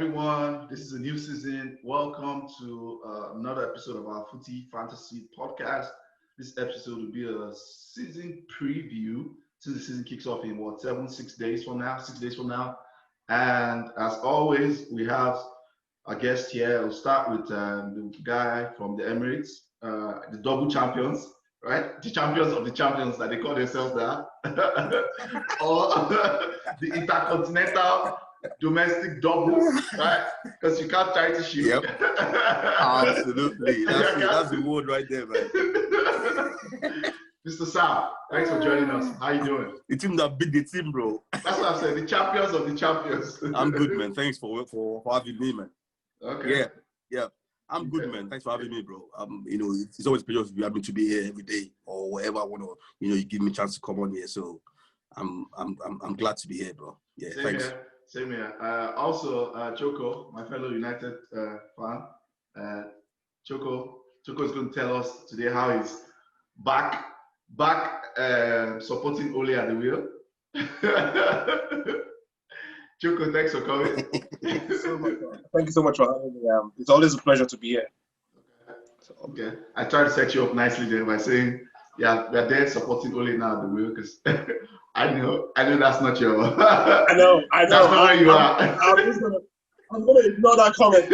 everyone. This is a new season. Welcome to another episode of our Footy Fantasy podcast. This episode will be a season preview since the season kicks off in 6 days from now. And as always, we have a guest here. We'll start with the guy from the Emirates, the double champions, right? The champions of the champions that they call themselves that. Or the intercontinental domestic doubles, right? Because you can't try to shoot. Yep. Absolutely. That's the word right there, man. Mr. Sam, thanks for joining us. How you doing? The team that beat the team, bro. That's what I said. The champions of the champions. I'm good, man. Thanks for having me, man. Okay. Yeah. I'm good, man. Thanks for having me, bro. It's always a pleasure to have me to be here every day or wherever I want to. You give me a chance to come on here. So I'm glad to be here, bro. Yeah. Thanks. Same here. Also, Choko, my fellow United fan. Choko is going to tell us today how he's back supporting Ole at the wheel. Choko, thanks for coming. Thank you so much for having me. It's always a pleasure to be here. Okay. I tried to set you up nicely there by saying, yeah, we're there supporting Ole now at the wheel because I know that's not your. I know. That's not where you are. I'm gonna ignore that comment.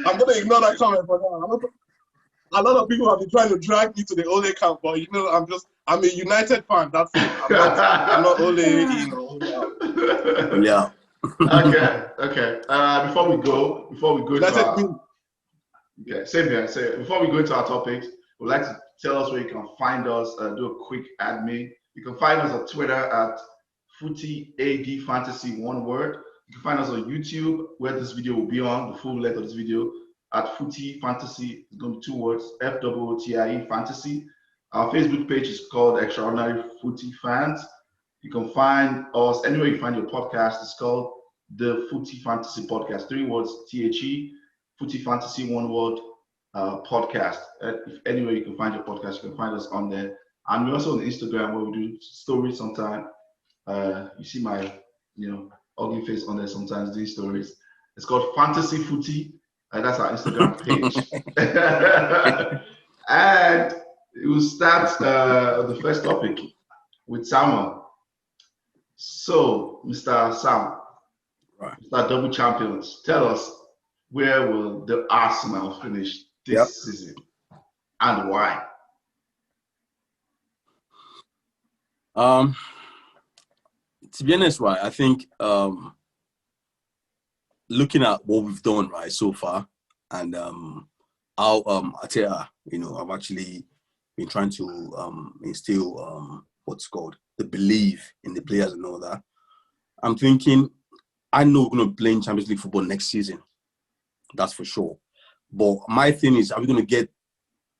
I'm gonna ignore that comment for now. A lot of people have been trying to drag me to the Ole camp, but I'm a United fan. That's it. I'm not Ole in or Ole out. Yeah. Okay. Before we go same here. Before we go into our topics, we'd like to tell us where you can find us. Do a quick admin. You can find us on Twitter at FootyAD Fantasy, one word. You can find us on YouTube, where this video will be on, the full length of this video, at Footy Fantasy. It's going to be 2 words, FOOTIE Fantasy. Our Facebook page is called Extraordinary Footy Fans. You can find us anywhere you find your podcast. It's called the Footy Fantasy Podcast. 3 words, THE, Footy Fantasy, 1 word, podcast. If anywhere you can find your podcast, you can find us on there. And we're also on Instagram where we do stories sometimes. You see my, ugly face on there sometimes, these stories. It's called Fantasy Footy. That's our Instagram page. And we'll start the first topic with Samuel. So, Mr. Sam, right. Mr. Double Champions, tell us, where will the Arsenal finish this season and why? To be honest, right, I think looking at what we've done right so far, and how Arteta, I've actually been trying to instill the belief in the players and all that. I'm thinking, I know we're going to play in Champions League football next season. That's for sure. But my thing is, are we going to get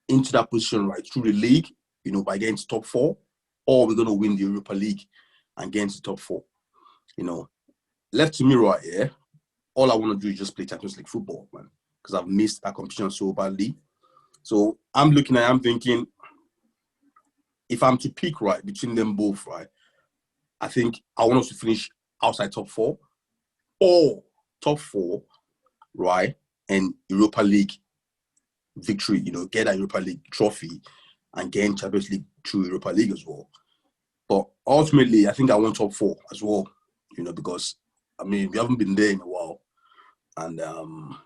into that position right through the league, by getting to top 4, or are we going to win the Europa League and get into top 4? Left to me right here, all I want to do is just play Champions League football, man, because I've missed that competition so badly. So I'm thinking, if I'm to pick right between them both, right, I think I want us to finish outside top 4 or top 4, right, and Europa League victory, get that Europa League trophy and gain Champions League through Europa League as well. But ultimately, I think I want top 4 as well, because, we haven't been there in a while. And,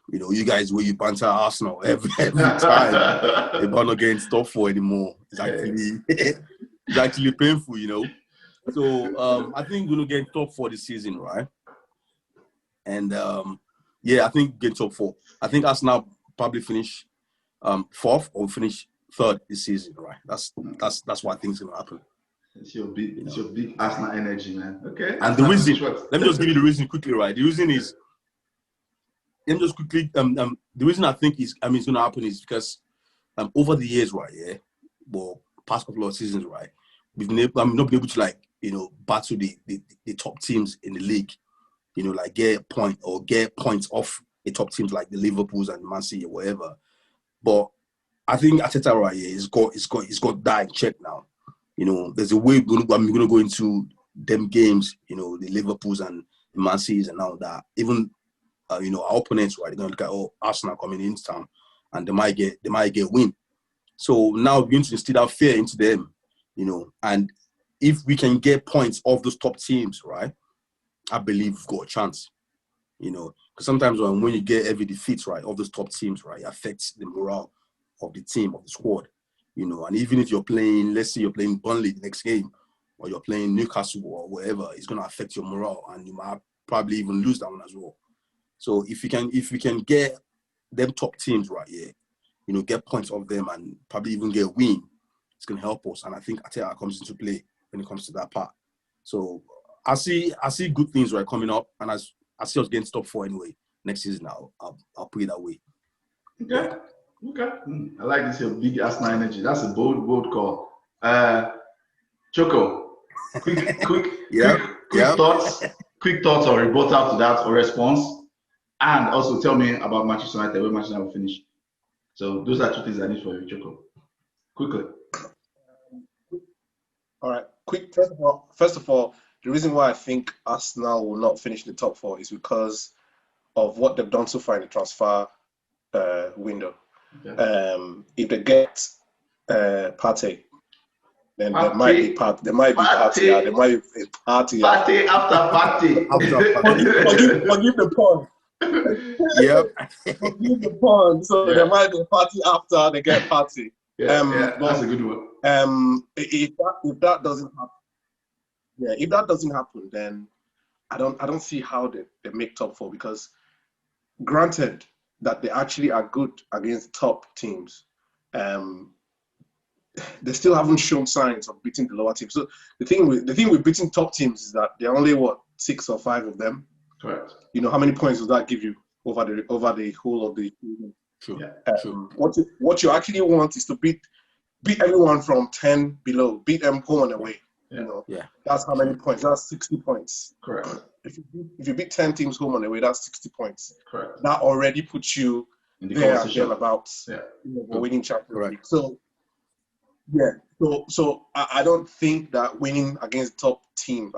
you guys, where you banter Arsenal every time, they're not getting top 4 anymore. It's actually painful, So, I think we're going to get top 4 this season, right? And, I think get top 4. I think Arsenal probably finish 4th or finish 3rd this season, right? That's what I think is going to happen. It's your big Arsenal energy, man. Okay. And the reason, let me just give you the reason quickly, right? The reason is, the reason I think it's going to happen is because over the years, right, past couple of seasons, right, we've not been able to battle the top teams in the league, get points off the top teams like the Liverpools and Man City or whatever. But I think Arteta right here he's got that in check now. There's a way we're going to go into them games, the Liverpools and Man City and now that even our opponents, right, they're gonna look at Arsenal coming into town and they might get a win. So now we're going to instill that fear into them, and if we can get points off those top teams, right, I believe we've got a chance. Because sometimes when you get every defeat, right, of those top teams, right, it affects the morale of the team, of the squad, and even if you're playing, let's say you're playing Burnley the next game, or you're playing Newcastle or whatever, it's going to affect your morale, and you might probably even lose that one as well. So if we can get them top teams right here, get points off them and probably even get a win, it's going to help us. And I think Arteta comes into play when it comes to that part. So I see good things right coming up, and as I see us getting top 4 anyway next season. I'll put it that way. Okay. I like this your big Arsenal energy. That's a bold call. Choko, quick thoughts or rebuttal to that or response, and also tell me about Manchester United, where Manchester United will finish. So those are 2 things I need for you, Choko. Quickly. All right. Quick. First of all, the reason why I think Arsenal will not finish in the top 4 is because of what they've done so far in the transfer window. Okay. If they get Partey, then there might be party. There might be party. Yeah, there might be a party. Party after party. Forgive the pun. Yep. Forgive the pun. So there might be a party after they get party. That's a good one. If that doesn't happen, if that doesn't happen, then I don't see how they make top 4, because granted that they actually are good against top teams, they still haven't shown signs of beating the lower teams. So the thing with beating top teams is that there are only 6 or 5 of them. Correct. How many points does that give you over the whole of the season? True. What you actually want is to beat everyone from 10 below, beat them home and away. That's how many points. That's 60 points. Correct. If you beat 10 teams home and away, that's 60 points. Correct. That already puts you in the there conversation about winning Champions League. So so I don't think that winning against top teams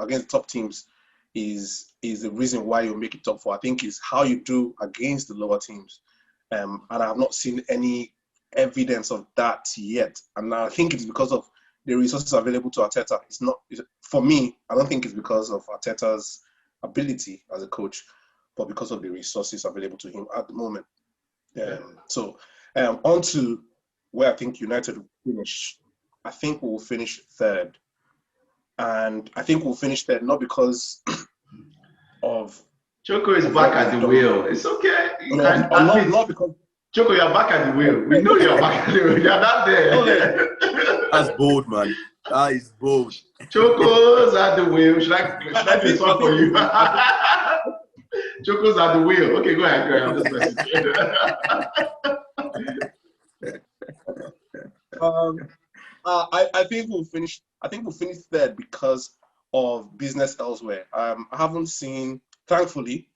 is the reason why you make it top 4. I think it's how you do against the lower teams, and I have not seen any evidence of that yet. And I think it's because of the resources available to Arteta. For me, I don't think it's because of Arteta's ability as a coach, but because of the resources available to him at the moment. So on to where I think United will finish. I think we will finish 3rd. And I think we'll finish 3rd not because of... Choko is back at the wheel. It's okay. Not because... Choko, you're back at the wheel. We know you're back at the wheel. You're not there. That's bold, man. That is bold. Choko's at the wheel. Should I play a song for you? Choko's at the wheel. Okay, go ahead. I'm just messing. I think we'll finish 3rd because of business elsewhere. I haven't seen, thankfully,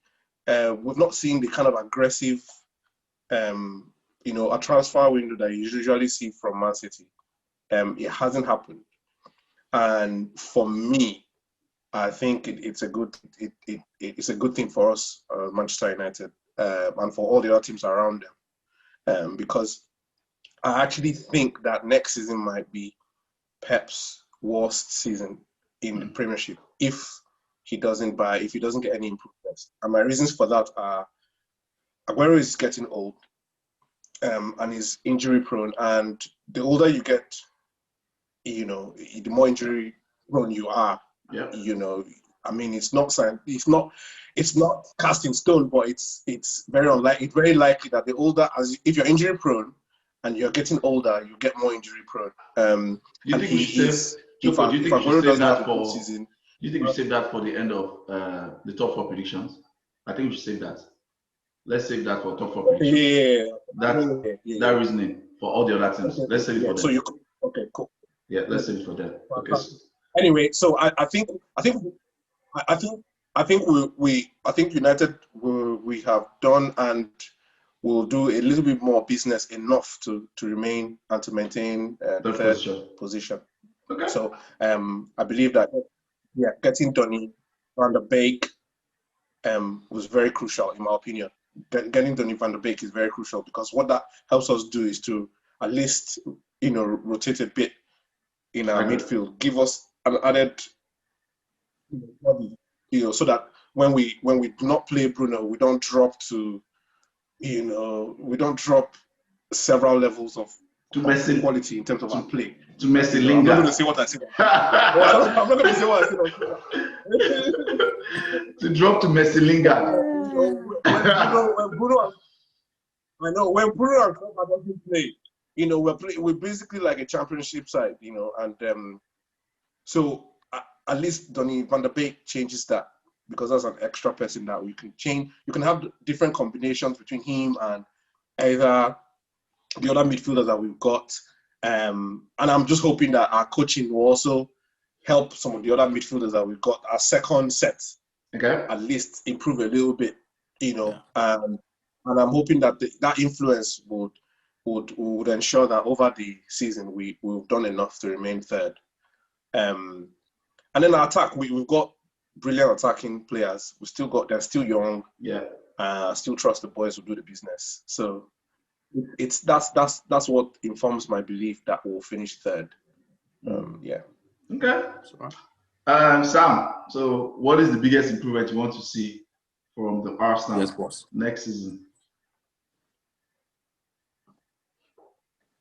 we've not seen the kind of aggressive, a transfer window that you usually see from Man City. It hasn't happened, and for me, I think it's a good thing for us, Manchester United, and for all the other teams around them, because I actually think that next season might be Pep's worst season in the Premiership if he doesn't get any improvements. And my reasons for that are Aguero is getting old, and is injury prone. And the older you get, the more injury prone you are. Yeah. I mean, it's not cast in stone, but it's very unlikely. It's very likely that the older, if you're injury prone and you're getting older, you get more injury prone. Do you think we should save that for the end of the top 4 predictions? I think we should save that. Let's save that for top 4 predictions. That reasoning for all the other teams. Let's save it for them. Okay, cool. Yeah, let's save it for them. Okay. Anyway, so I think United we have done and will do a little bit more business enough to remain and to maintain the 3rd position. Okay. So I believe that getting Donny, Van der Beek, was very crucial, in my opinion. Getting Donny van der Beek is very crucial, because what that helps us do is to at least, rotate a bit in our midfield, give us an added body, so that when we do not play Bruno, we don't drop to, we don't drop several levels of quality in terms of our play. To Messi Lingard. I'm not going to say what I said. I'm not going to say what I said. To drop to Messi Lingard. When Bruno and Choko doesn't play, we're basically like a championship side, and so at least Donny van der Beek changes that, because that's an extra person that we can change. You can have different combinations between him and either the other midfielders that we've got. And I'm just hoping that our coaching will also help some of the other midfielders that we've got. Our second set, at least improve a little bit, and I'm hoping that that influence would ensure that over the season we've done enough to remain third. And then our attack, we've got brilliant attacking players. They're still young. Yeah. Still trust the boys who do the business. So that's what informs my belief that we'll finish third. Yeah. Okay. Sam, so what is the biggest improvement you want to see from the Arsenal next season?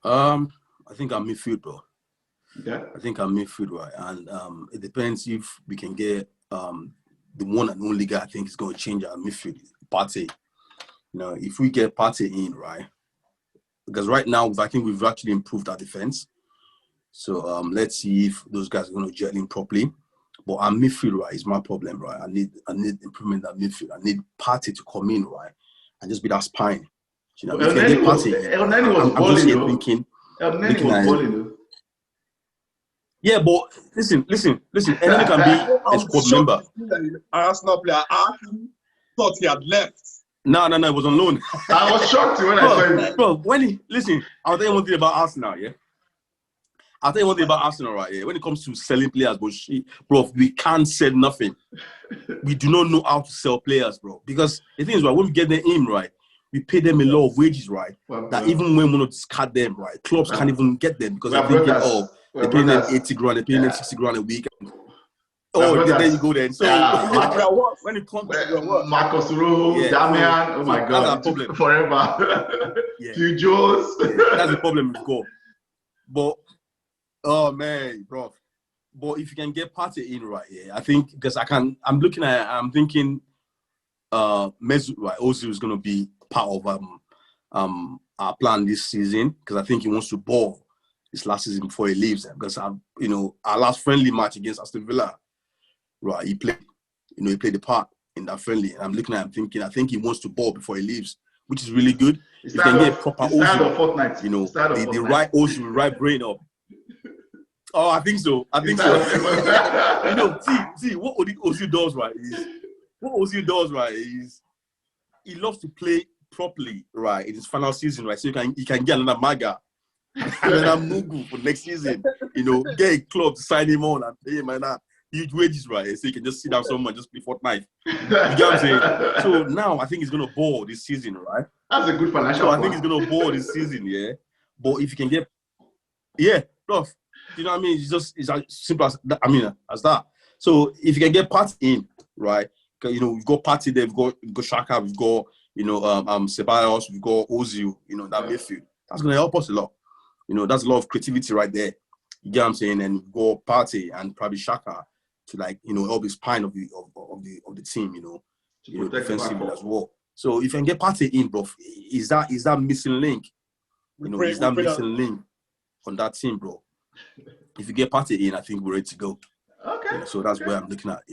I think our midfield, bro. Okay. I think our midfield, right? And it depends if we can get the one and only guy I think is going to change our midfield, Partey. If we get Partey in, right? Because right now, I think we've actually improved our defense. So let's see if those guys are going to gel in properly. But our midfield, right, is my problem, right? I need improvement in that midfield. I need Partey to come in, right, and just be that spine. If you get Partey, I'm just here thinking. Yeah, but listen. Anyone can be a squad member. Arsenal player, I thought he had left. No, it was on loan. I was shocked when I saw him. Bro, I'll tell you one thing about Arsenal, yeah? I'll tell you one thing about Arsenal, right? Yeah? When it comes to selling players, bro, we can't sell nothing. We do not know how to sell players, bro. Because the thing is, right, when we get them in, right, we pay them a lot of wages, right? That even when we want to discard them, right, clubs can't even get them because they're thinking, they're paying them 80 grand, they're paying them 60 grand a week. There you go then. So when it comes to Marcos Rojo, Damian, oh my God, that's our problem. Forever. Few Joes. That's the problem we've got. But oh man, bro. But if you can get Partey in, right, I think because I'm thinking Mesut, right, Ozil is gonna be part of our plan this season, because I think he wants to ball this last season before he leaves. Because our last friendly match against Aston Villa, right, he played the part in that friendly, and I'm looking at him thinking, I think he wants to ball before he leaves, which is really good. If you can get proper Ozil, the right Ozil, right brain up. Oh, I think so. See what Ozil does, right, is he loves to play properly, right, in his final season, right, so he can get another Maga, another Mugu for next season, get a club to sign him on and pay him huge wages, right, so he can just sit down somewhere and just play Fortnite. You get what I'm saying? So now I think he's going to ball this season, right? That's a good financial plan. I think he's going to ball this season, yeah? But if you can get... Yeah, rough. You know what I mean? It's as simple as that. As that. So if you can get Partey in, right? Because we've got Partey there, we've got Xhaka, we've got Ceballos, we've got Ozil, that midfield. That's gonna help us a lot. That's a lot of creativity right there. You get what I'm saying? And we've got Partey and probably Xhaka to help the spine of the team, defensively as well. So if you can get Partey in, bro, is that missing link? Is that missing link on that team, bro? If you get Partey in, I think we're ready to go. Okay. So that's where I'm looking at,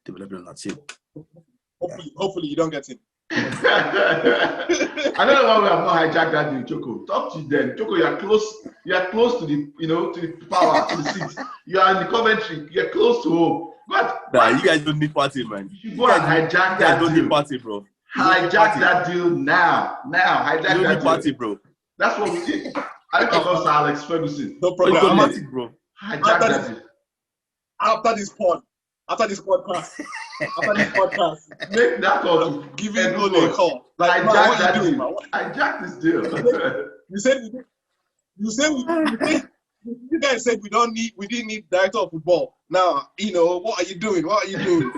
developing on that team. Hopefully you don't get it. I don't know why we have not hijacked that deal, Choko. Talk to them. Choko, you are close to the to the power, to the seat. You are in the Coventry, you're close to home. You guys don't need Partey, man. You go and hijack that deal. You don't need Partey, bro. Hijack that deal now. Hijack that deal. You don't need Partey, bro. That's what we did. I think about Sir Alex Ferguson. No problem. Hijack that deal. After this podcast, after this podcast. Make that call to Giving Edu Ole a Boys. call. Like, I man, jacked what that you doing, deal. man? I jacked this deal. You said you guys said we didn't need director of football. Now, what are you doing? What are you doing?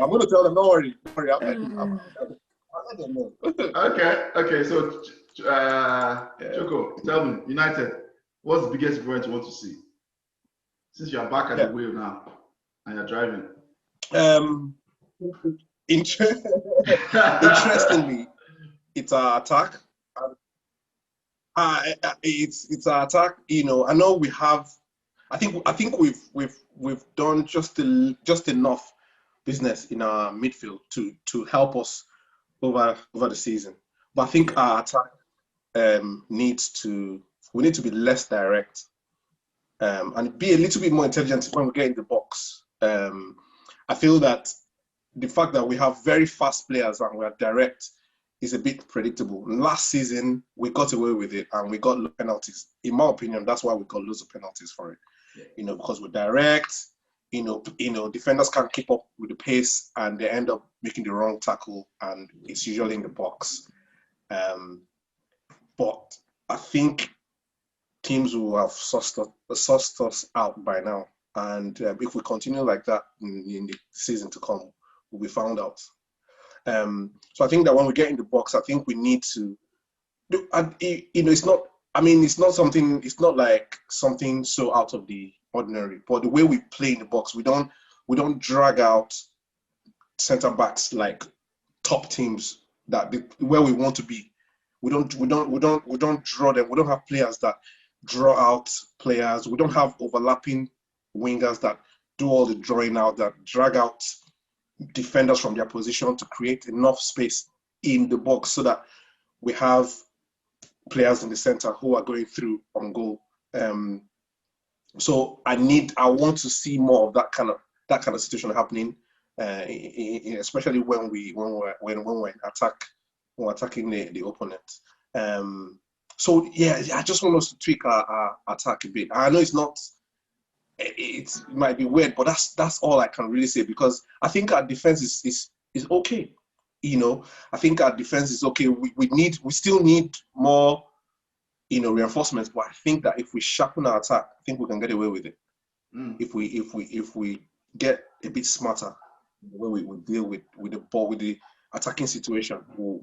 I'm gonna tell them, don't worry. I'll let them know. Okay. So, Choko, tell me, United, what's the biggest event you want to see? Since you are back at the wheel now and you're driving. Interestingly, it's our attack. It's our attack. I know we have. I think we've done just enough business in our midfield to help us over the season. But I think our attack we need to be less direct and be a little bit more intelligent when we get in the box. I feel that the fact that we have very fast players and we are direct is a bit predictable. Last season, we got away with it and we got penalties. In my opinion, that's why we got loads of penalties for it. Because we're direct, defenders can't keep up with the pace and they end up making the wrong tackle and it's usually in the box. But I think teams will have sussed us out by now. And if we continue like that in the season to come, we'll be found out. So I think that when we get in the box, I think we need to do, it's not like something so out of the ordinary, but the way we play in the box, we don't drag out center backs like top teams where we want to be. We don't draw them. We don't have players that draw out players. We don't have overlapping wingers that do all the drawing out, that drag out defenders from their position to create enough space in the box so that we have players in the center who are going through on goal. So I want to see more of that kind of situation happening, especially when we're attacking the opponent. So yeah, I just want us to tweak our attack a bit. I know it might be weird, but that's all I can really say, because I think our defense is okay. I think our defense is okay. We still need more, reinforcements. But I think that if we sharpen our attack, I think we can get away with it. If we get a bit smarter the way we deal with the ball, with the attacking situation, we'll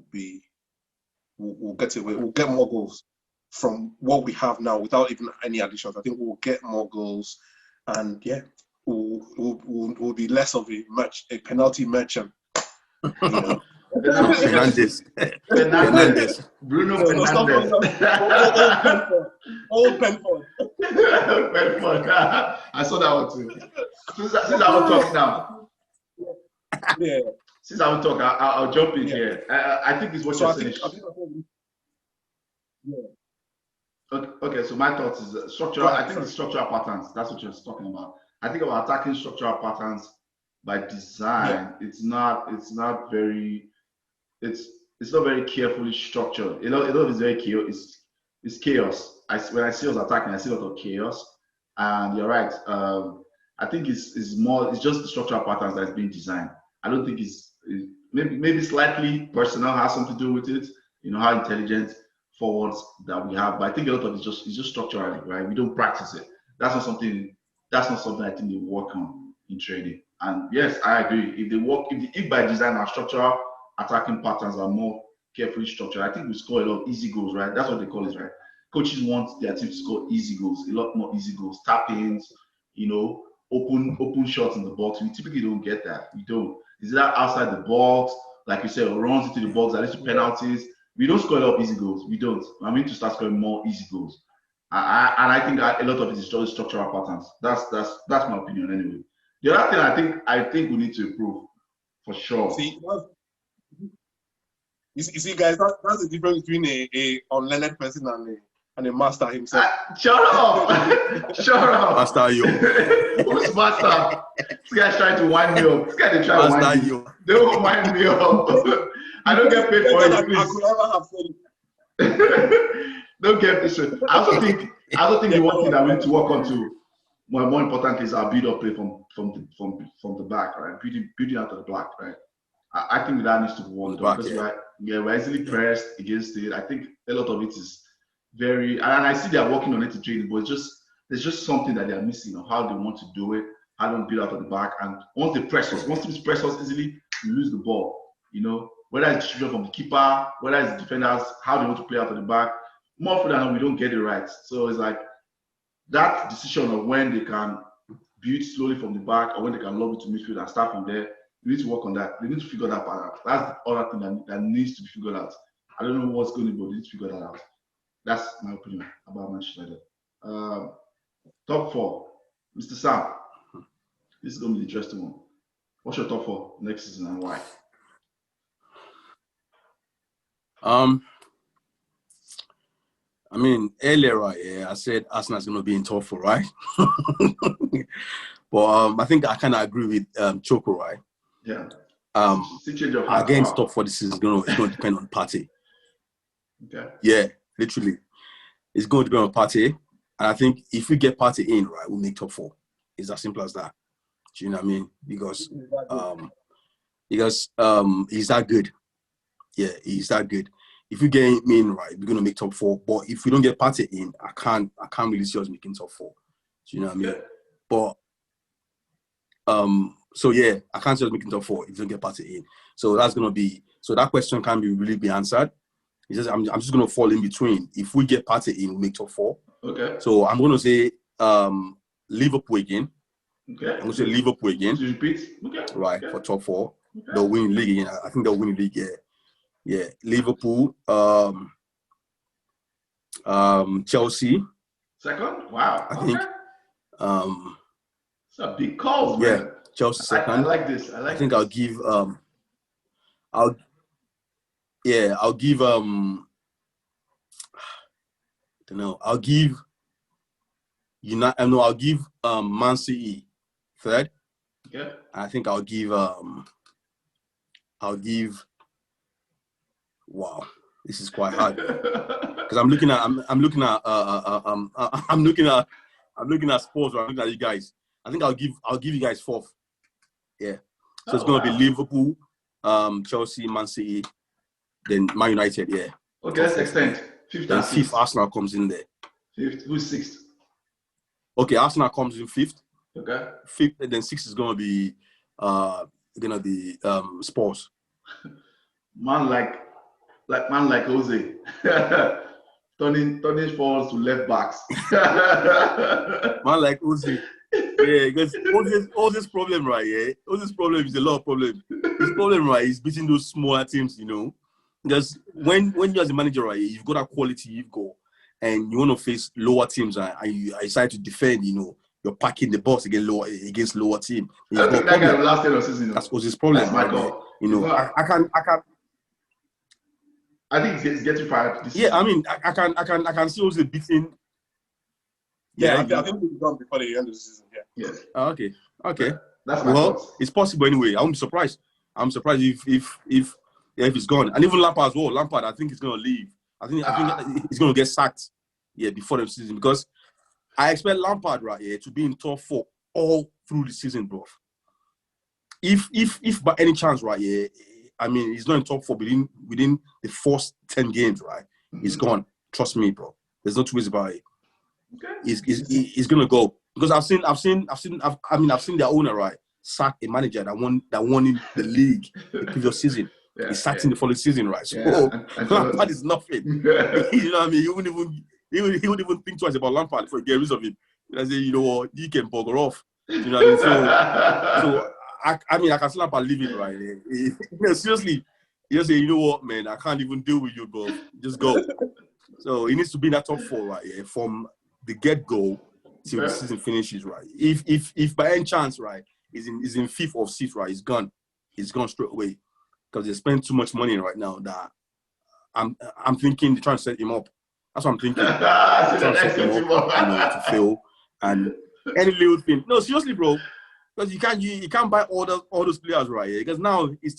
get away. We'll get more goals from what we have now without even any additions. I think we'll get more goals. And yeah, we'll be less of a penalty merchant. Fernandes. Bruno Fernandes. Old Penford. I saw that one too. Since I will talk now. Yeah. Since I will talk, I'll jump in here. I think it's what you're saying. Okay, so my thoughts is structural. I think it's structural patterns. That's what you're talking about. I think about attacking structural patterns by design. Yeah. It's not very carefully structured. A lot of it's very chaos. It's chaos. When I see us attacking, I see a lot of chaos. And you're right. I think it's just the structural patterns that's being designed. I don't think maybe slightly personnel has something to do with it. How intelligent forwards that we have, but I think a lot of it's just structurally, right? We don't practice it. That's not something I think they work on in training. And yes, I agree. If by design our structural attacking patterns are more carefully structured, I think we score a lot of easy goals, right? That's what they call it, right? Coaches want their team to score easy goals, a lot more easy goals, tap-ins, open shots in the box. We typically don't get that. We don't. Is that outside the box, like you said, or runs into the box, at least penalties? We don't score a lot of easy goals. We don't. I mean to start scoring more easy goals. And I think that a lot of it is just structural patterns. That's my opinion anyway. The other thing I think we need to improve for sure. See, you see, guys, that's the difference between a unlearned person and a master himself. Shut up! Shut up! Master you. Who's master? This guy's trying to wind me up. This guy they try to wind me up. They won't wind me up. I don't get paid for it, please. I could never have said it. Don't get this. I also think the one thing that we need to work on too more importantly is our build-up play from the back, right? Building out of the back, right? I think that needs to be worked on because we're easily pressed against it. I think a lot of it is very, and I see they're working on it to training, but there's just something that they're missing on how they want to do it, how they build out of the back, and once teams press us easily, we lose the ball. You know, whether it's distribution from the keeper, whether it's defenders, how they want to play out of the back. More often than not, we don't get it right. So it's like that decision of when they can build slowly from the back or when they can lob it to midfield and start from there. We need to work on that. They need to figure that part out. That's the other thing that needs to be figured out. I don't know what's going on, but they need to figure that out. That's my opinion about Manchester United. Top 4, Mr. Sam. This is going to be the interesting one. What's your top 4 next season and why? I mean, earlier, right, I said Arsenal's going to be in top 4, right? But I think I kind of agree with Choko, right? Yeah. Against top 4 this season, it's going to depend on Partey. Okay. Yeah, literally. It's going to depend on Partey. And I think if we get Partey in, right, we'll make top 4. It's as simple as that. Do you know what I mean? Because he's that good. Yeah, he's that good. If we get him in, right, we're gonna make top 4. But if we don't get Partey in, I can't really see us making top 4. Do you know what I mean? But so yeah, I can't see us making top 4 if we don't get Partey in. So that's gonna be that question can't really be answered. It's just I'm just gonna fall in between. If we get Partey in, we make top 4. Okay. So I'm gonna say Liverpool again. Okay. I'm gonna say Liverpool again. Repeat. Okay. Right, okay. for top 4. Okay. They'll win the league again. I think they'll win the league, yeah. Yeah. Liverpool, Chelsea. Second? Wow. I think. It's a big call, man. Yeah, Chelsea second. I like this. I think I'll give I'll give I don't know. I'll give I'll give Man City third. Okay. I think I'll give wow, this is quite hard because I'm looking at sports. I'm looking at you guys. I think I'll give you guys 4th. Yeah. So it's gonna be Liverpool, Chelsea, Man City, then Man United. Yeah. Okay, let's extend. 5th then and 5th, Arsenal comes in there. 5th. Who's 6th? Okay, Arsenal comes in 5th. Okay. 5th, and then 6th is gonna be Spurs. Man like Jose. turning Spurs to left backs. Man like Jose. Yeah, because all this problem, right? Yeah, all this problem is a lot of problem. His problem, right, is beating those smaller teams, you know. Because when you as a manager, right, you've got that quality you've got, and you want to face lower teams, and you decide to defend, you know, you're packing the box against lower team. I think that guy last year of season. That's Jose's problem. That's my call. You know, I can't. I think he's getting fired. I mean, I can see Jose beating. Yeah, I think we'll be done before the end of the season. Yeah. Yes. Okay. That's my thoughts. It's possible anyway. I won't be surprised. I'm surprised if he's gone. And even Lampard as well. Lampard, I think he's gonna leave. I think he's gonna get sacked. Yeah, before the season, because I expect Lampard right here to be in top 4 all through the season, bro. If by any chance right here, I mean, he's not in top 4 within the first 10 games, right? Mm-hmm. He's gone. Trust me, bro. There's no two ways about it. Okay. He's gonna go, because I've seen their owner, right, sack a manager that won in the league the previous season. Yeah, he sacked in the following season, right? So Lampard is nothing. You know what I mean? He wouldn't even think twice about Lampard for getting rid of him. I say, you know what, you can bugger off. You know what I mean? So I can see Lampard leaving, right? Seriously, he just say, you know what, man, I can't even deal with you, bro. Just go. So he needs to be in that top 4, right? Yeah, from the get-go till the season finishes, right? If by any chance, right, he's in 5th or 6th, right, he's gone. He's gone straight away, because they spend too much money right now that I'm thinking they're trying to set him up. That's what I'm thinking. Trying to set him up, to fail, and any little thing. No, seriously, bro. Because you can't buy all those players, right? Yeah? Because now he's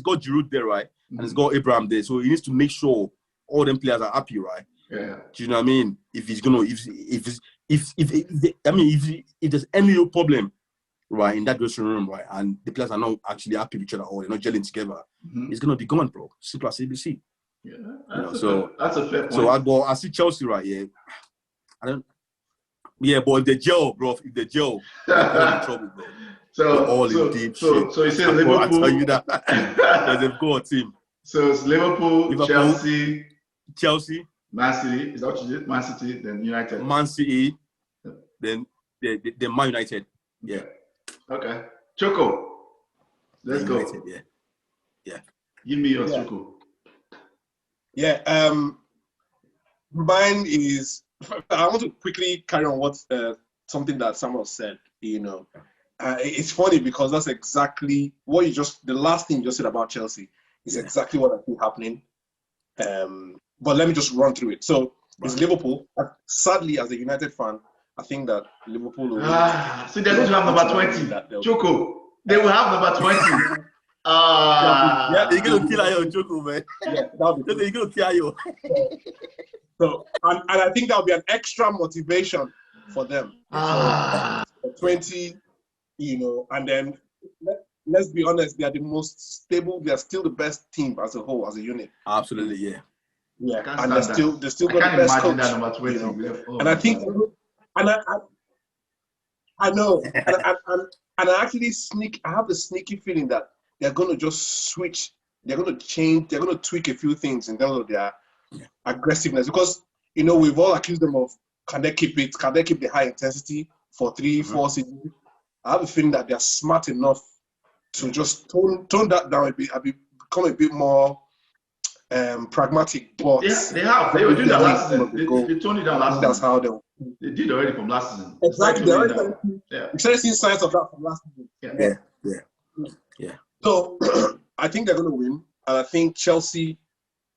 got Giroud there, right? And he's got Abraham there, so he needs to make sure all them players are happy, right? Yeah. Do you know what I mean? If if there's any real problem, right, in that dressing room, right, and the players are not actually happy with each other or they're not gelling together, it's gonna be gone, bro. Simple as ABC. Yeah, that's a fair point. So I see Chelsea, right? Yeah, I don't. Yeah, but if they gel, bro, they're all in trouble, bro. They're all in deep shit. So you say Liverpool. I tell you Liverpool. that because they've got a team. So it's Liverpool, Chelsea, Man City. Is that what you did? Man City, then United. Man City, then the Man United. Yeah. Okay. Choko. Let's go. United, yeah. Give me your Choko. Yeah. Mine is. I want to quickly carry on what something that Samuel said. It's funny because that's exactly what the last thing you just said about Chelsea is exactly what I see happening. But let me just run through it. So it's Liverpool. Sadly, as a United fan, I think that Liverpool will. So they're going to have number 20. Choko. They will have number 20. Yeah, they're going to kill Ayo Choko, man. Yeah, they're going to kill Ayo. So, and I think that'll be an extra motivation for them. So, 20, and then let's be honest, they are the most stable. They are still the best team as a whole, as a unit. Absolutely, yeah. Yeah, and they're still got the best coach. That number 20. And I think, and I know, and I actually I have the sneaky feeling that they're going to just switch. They're going to change. They're going to tweak a few things in terms of their aggressiveness, because we've all accused them of can they keep the high intensity for 3-4 seasons. I have a feeling that they're smart enough to just tone that down a bit, become a bit more pragmatic. But they have. They were doing that last season. They toned it down last season. That's how they did already from last season. Exactly. We started seeing signs of that from last season. Yeah. So I think they're going to win, and I think Chelsea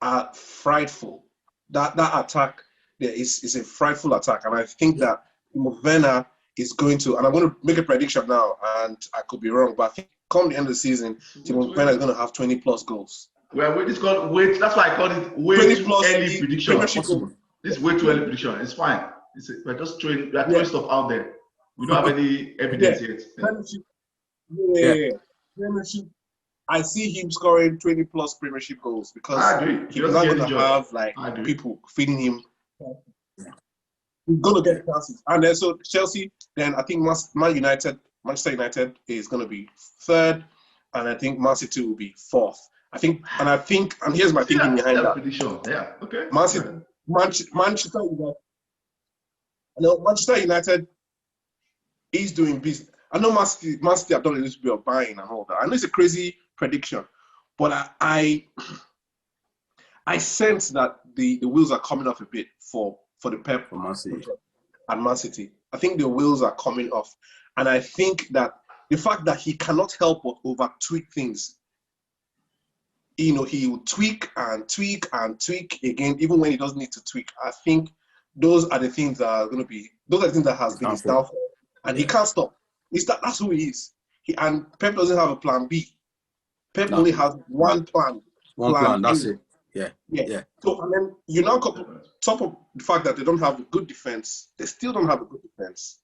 are frightful. That attack there is a frightful attack, and I think that Werner is going to. And I'm going to make a prediction now, and I could be wrong, but I think come the end of the season, Werner is going to have 20+ goals. Well, that's why I call it way too early prediction. This is way too early prediction. It's fine. We're just throwing stuff out there. We don't have any evidence yet. Premiership. I see him scoring 20+ Premiership goals because he's not going to have people feeding him. He's going to get chances. And then so Chelsea, then I think Manchester United is going to be third, and I think Man City will be fourth. I think, and here's my thinking behind that. Prediction. Yeah. Okay. Manchester United. Manchester United is doing business. I know Man City have done a little bit of buying and all that. I know it's a crazy prediction, but I sense that the wheels are coming off a bit for the Pep and Man City. I think the wheels are coming off, and I think that the fact that he cannot help but over tweak things. He will tweak and tweak and tweak again, even when he doesn't need to tweak. I think those are the things that are going to be. Those are the things that has been his downfall, and he can't stop. That's who he is. And Pep doesn't have a plan B. Pep only has one plan. One plan. That's it. Yeah. So and then you now top of the fact that they don't have a good defense. They still don't have a good defense.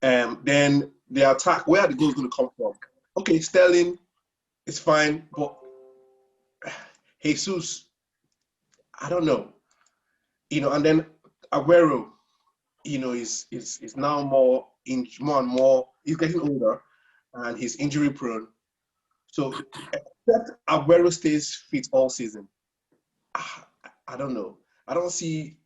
Then the attack. Where are the goals going to come from? Okay, Sterling, it's fine, but Jesus, I don't know. And then Aguero, is now more and more. He's getting older, and he's injury prone. So, except Aguero stays fit all season, I don't know. I don't see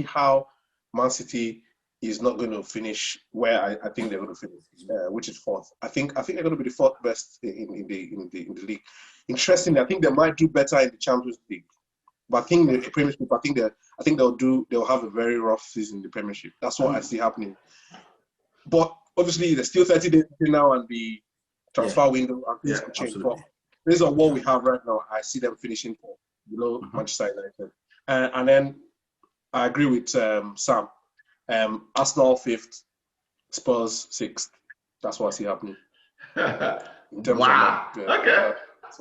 how Man City is not going to finish where I think they're going to finish, which is fourth. I think they're going to be the fourth best in the league. Interestingly, I think they might do better in the Champions League. But I think the Premiership, I think they'll have a very rough season in the Premiership. That's what I see happening. But obviously, there's still 30 days now, and the transfer window and things could change. But based on what we have right now, I see them finishing below Manchester United. And then I agree with Sam. Arsenal 5th, Spurs 6th. That's what I see happening. Wow. Okay.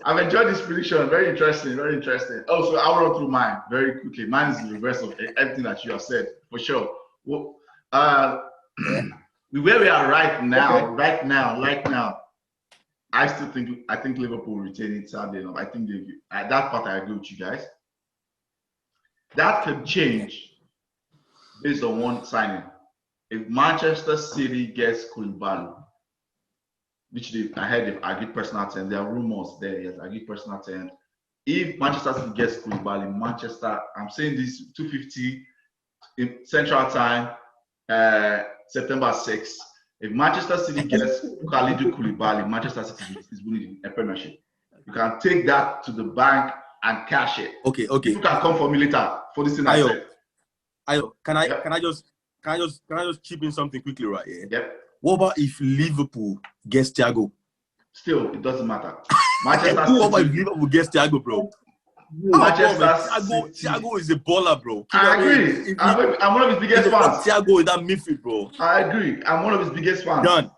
I've enjoyed this prediction. Very interesting. Very interesting. Also, I'll run through mine very quickly. Mine is the reverse of everything that you have said, for sure. Well, where we are right now, I think Liverpool retain it sadly enough. I think at that part I agree with you guys. That could change based on one signing. If Manchester City gets Koulibaly, which I heard they've agreed personal terms. There are rumors there, yes, agreed personal terms. If Manchester City gets Koulibaly, I'm saying this 2:50 in Central Time, September 6th. If Manchester City gets Kalidou Koulibaly, Manchester City is winning a Premiership. You can take that to the bank and cash it. Okay. You can come for me later for this thing I said. Can I just chip in something quickly right here? Yep. What about if Liverpool gets Thiago? Still, it doesn't matter. Manchester What about if Liverpool gets Thiago, bro? Thiago is a baller, bro. I agree. I'm one of his biggest fans. Thiago in that midfield, bro. I agree. I'm one of his biggest fans. Done.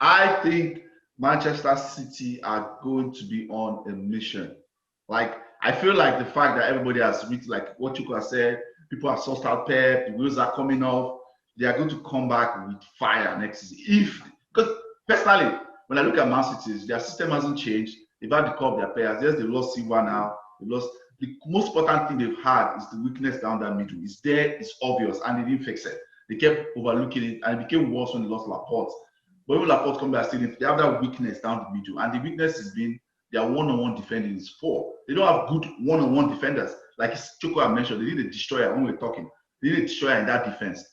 I think Manchester City are going to be on a mission. Like, I feel like the fact that everybody has reached, like what Choko has said, people have sussed out Pep, the wheels are coming off. They are going to come back with fire next season. Because personally, when I look at Man City, their system hasn't changed. They've had to call their players. Yes, they've lost Silva now. The most important thing they've had is the weakness down that middle. It's there, it's obvious, and they didn't fix it. They kept overlooking it, and it became worse when they lost Laporte. But when Laporte come back, still they have that weakness down the middle, and the weakness has been their one-on-one defending is poor. They don't have good one-on-one defenders. Like Choko had mentioned, they need a destroyer when we're talking. They need a destroyer in that defense.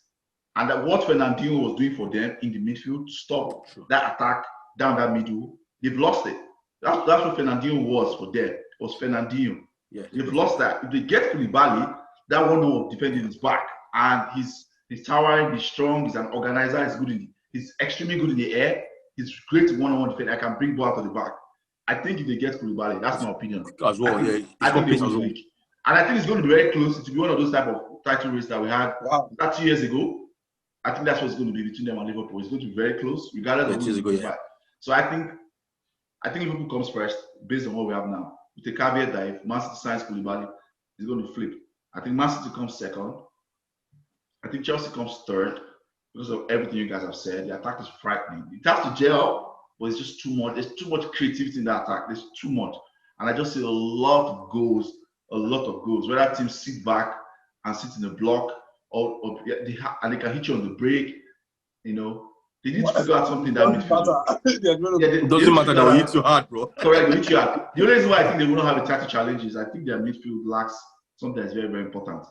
And that what Fernandinho was doing for them in the midfield to stop that attack down that middle, they've lost it. That's what Fernandinho was for them. It was Fernandinho. Yeah, they've lost that. If they get Koulibaly, that one defending is back, and he's towering, he's strong, he's an organizer, he's extremely good in the air, he's great one-on-one defender. I can bring ball out of the back. I think if they get Koulibaly, that's my opinion. As well, I think they will league. And I think it's going to be very close. It will be one of those type of title race that we had 2 years ago. I think that's what's going to be between them and Liverpool. It's going to be very close, regardless of who's going to fight. So I think Liverpool comes first based on what we have now. With the caveat that if Man City signs Koulibaly, it's going to flip. I think Man City comes second. I think Chelsea comes third because of everything you guys have said. The attack is frightening. It has to gel, but it's just too much. There's too much creativity in that attack. There's too much. And I just see a lot of goals. Whether teams sit back and sit in the block, and they can hit you on the break, you know. They need to figure out something that midfield. It doesn't matter that we hit you hard, bro. Correct, we hit you hard. The only reason why I think they will not have a tactical challenge is I think their midfield lacks something that's very, very important.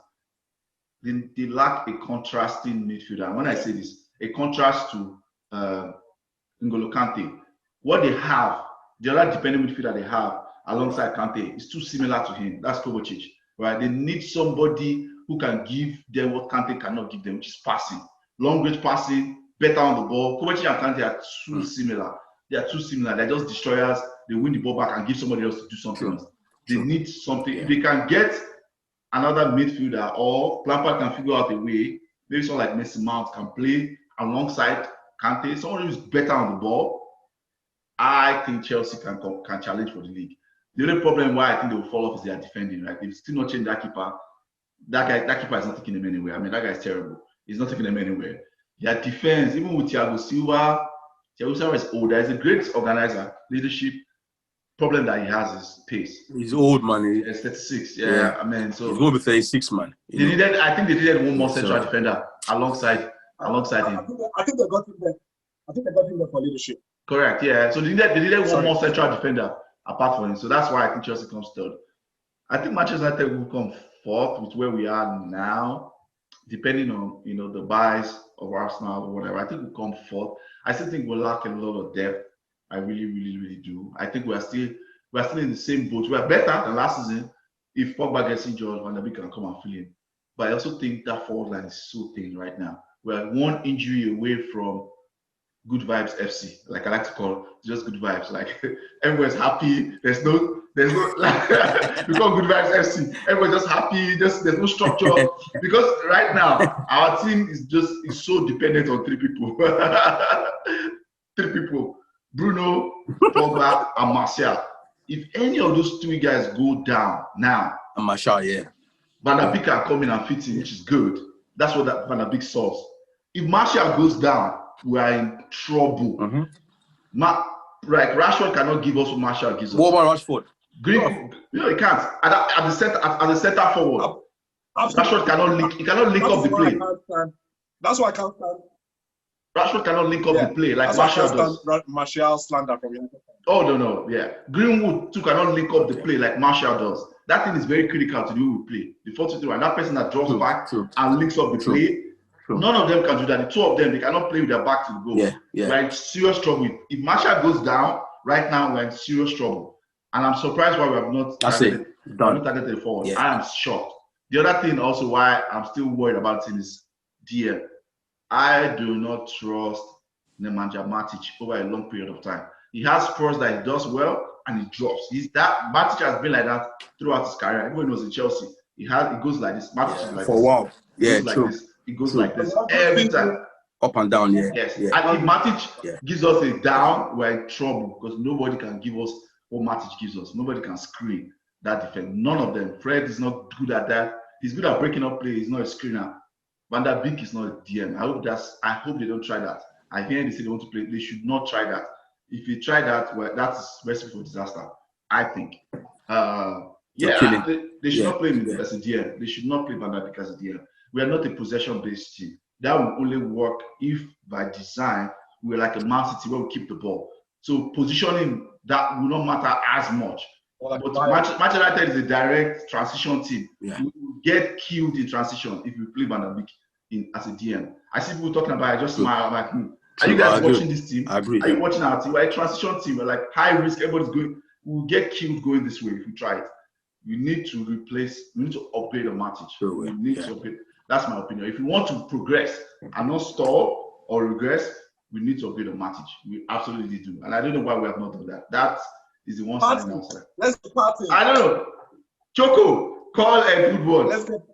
They lack a contrasting midfielder. And when I say this, a contrast to N'Golo Kante. What they have, the other dependent midfielder they have alongside Kante is too similar to him. That's Kovacic, right? They need somebody who can give them what Kante cannot give them, which is passing. Long range passing, better on the ball. Kovacic and Kante are too similar. They are too similar. They're just destroyers. They win the ball back and give somebody else to do something else. They need something. If they can get another midfielder, or Lampard can figure out a way, maybe someone like Mason Mount can play alongside Kante, someone who's better on the ball, I think Chelsea can challenge for the league. The only problem why I think they will fall off is their defending, right? They've still not changed that keeper. That keeper is not taking them anywhere. I mean, that guy is terrible. He's not taking them anywhere. Their defense, even with Thiago Silva is older. He's a great organizer, leadership. Problem that he has is pace. He's old, man. He's 36. Yeah, I mean, so he's going to be 36, man. I think they needed one more central defender alongside him. I think they got him there. I think they got him there for leadership. Correct. Yeah. So they needed one more central defender apart from him. So that's why I think Chelsea comes third. I think Manchester United will come fourth with where we are now, depending on the buys of Arsenal or whatever. I think we'll come fourth. I still think we'll lack a lot of depth. I really, really, really do. I think we're still in the same boat. We're better than last season. If Pogba gets injured, Van der Beek can come and fill in. But I also think that forward line is so thin right now. We're one injury away from good vibes FC, like I like to call it, just good vibes. Like everyone's happy. There's no like we call good vibes FC. Everyone's just happy. There's no structure because right now our team is so dependent on three people. Bruno, Pogba, and Martial. If any of those three guys go down now, And Marshall, yeah. Van der Beek can come in and fit in, which is good. That's what Van der Beek solves. If Marshall goes down, we are in trouble. Like Rashford cannot give us what Marshall gives us. What about Rashford? Green, he can't. At the center forward, Rashford cannot link. He cannot link up the play. That's why I can't stand. Rashford cannot link up the play like Marshall does. Martial slander from him. Oh no, yeah. Greenwood too cannot link up the play like Marshall does. That thing is very critical to do with play. The 4-2-3, and that person that drops back and links up the play, none of them can do that. The two of them, they cannot play with their back to the goal. We're in serious trouble. If Marshall goes down right now, we're in serious trouble. And I'm surprised why we have not targeted forward. I am shocked. The other thing also why I'm still worried about it is DM. I do not trust Nemanja Matic over a long period of time. He has Spurs that he does well and he drops. Matic has been like that throughout his career. Even when he was in Chelsea, he goes like this. Matic is like for a while. Yeah, true. He goes like this every time. Up and down, Yes. And if Matic gives us a down, we're in trouble because nobody can give us what Matic gives us. Nobody can screen that defense. None of them. Fred is not good at that. He's good at breaking up play. He's not a screener. Van der Beek is not a DM. I hope they don't try that. I hear they say they want to play. They should not try that. If you try that, well, that's recipe for disaster. I think. They should not play him as a DM. They should not play Van der Beek as a DM. We are not a possession-based team. That will only work if, by design, we're like a Man City where we keep the ball. So positioning that will not matter as much. But Manchester United is a direct transition team. Yeah. We will get killed in transition if we play Van der Beek as a DM. I see people talking about it. I just smile. I'm like, are you guys watching this team? I agree. Are you watching our team? We're a transition team. We're like high risk. Everybody's going. We'll get killed going this way if we try it. We need to upgrade the Matic. We need to upgrade. That's my opinion. If we want to progress and not stall or regress, we need to upgrade the Matic. We absolutely do. And I don't know why we have not done that. That is the one side outside. Let's party. I don't know. Choko, call a good one.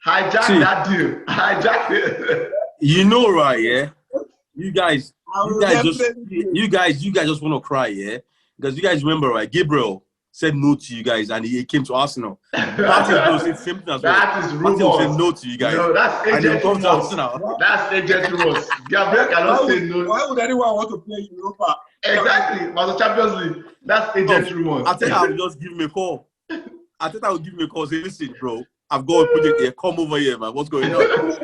Hijack that deal. Hijack it. You know, right? Yeah. You guys just want to cry, yeah? Because you guys remember, right? Gabriel said no to you guys, and he came to Arsenal. That is the same thing as well. That is rumors. Said no to you guys. No, that's agent rumors. That's agent rumors. Gabriel cannot say no. Why would anyone want to play Europa? Exactly. Master Champions League. That's agent rumors. I think I'll just give him a call. Say, listen, bro, I've got a project here. Come over here, man. What's going on?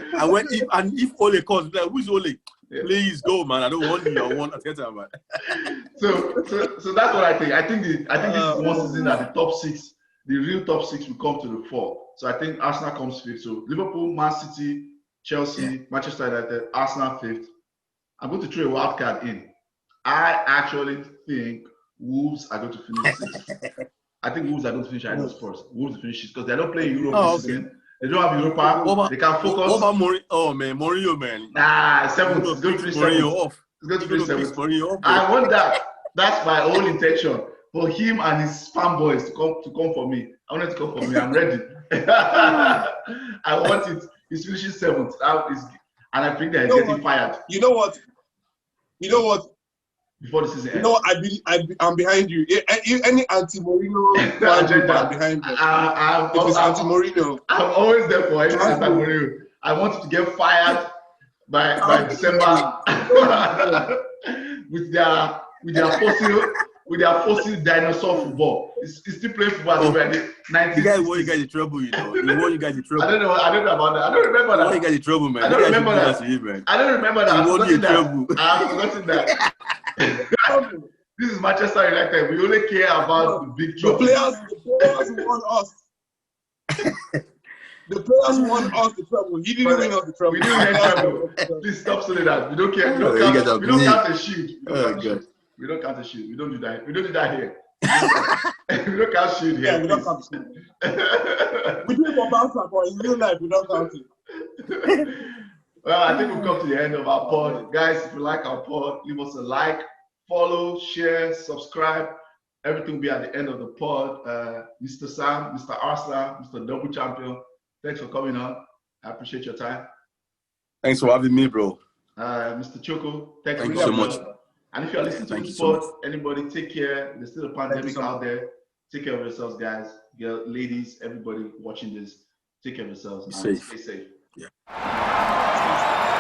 If Ole calls, like, who's Ole? Yeah. Please go, man. I don't want you. I want Ateta, man. So that's what I think. I think this one season that the top six, the real top six, will come to the fore. So I think Arsenal comes fifth. So Liverpool, Man City, Chelsea, Manchester United, Arsenal fifth. I'm going to throw a wild card in. I actually think Wolves are going to finish sixth. I think Wolves are going to finish ahead of Spurs. Wolves will finish because they're not playing Europe this season. They don't have Europa. They can focus. What about Mourinho? Oh man, Mourinho, man. Nah, seventh. It's going to finish seventh. It's going to finish seventh. I want that. That's my whole intention for him and his fanboys to come for me. I want it to come for me. I'm ready. I want it. He's finishing seventh. And I think that he's getting fired. You know what? Before the season ends. You know, I'm behind you. Any anti-Mourinho I'm behind you. If it's anti-Mourinho. I'm always there for any anti-Mourinho. I want you to get fired by December with their fossil dinosaur football. It's still playing football already. You guys want you guys in trouble, you know. You want you guys in trouble. I don't know about that. I don't remember that. You want you guys in trouble, man. I don't remember that. I don't remember that. I've forgotten that. This is Manchester United. We only care about the big trophies. The players want us. The players want us the trouble. He didn't win us the trouble. We didn't win trouble. Please stop saying that. We don't care. We don't count the shield. We don't count the shield. We don't do that. We don't do that here. We don't count shield here. Yeah, we don't count the shield. We do it for bouncer, but in real life, we don't count it. Well, I think we've come to the end of our pod. Guys, if you like our pod, leave us a like, follow, share, subscribe. Everything will be at the end of the pod. Mr. Sam, Mr. Arslan, Mr. Double Champion, thanks for coming on. I appreciate your time. Thanks for having me, bro. Mr. Choko, thank you so much. And if you're listening to this pod, anybody, take care. There's still a pandemic out there. Take care of yourselves, guys, girls, ladies, everybody watching this. Take care of yourselves Be and safe. stay safe. Yeah.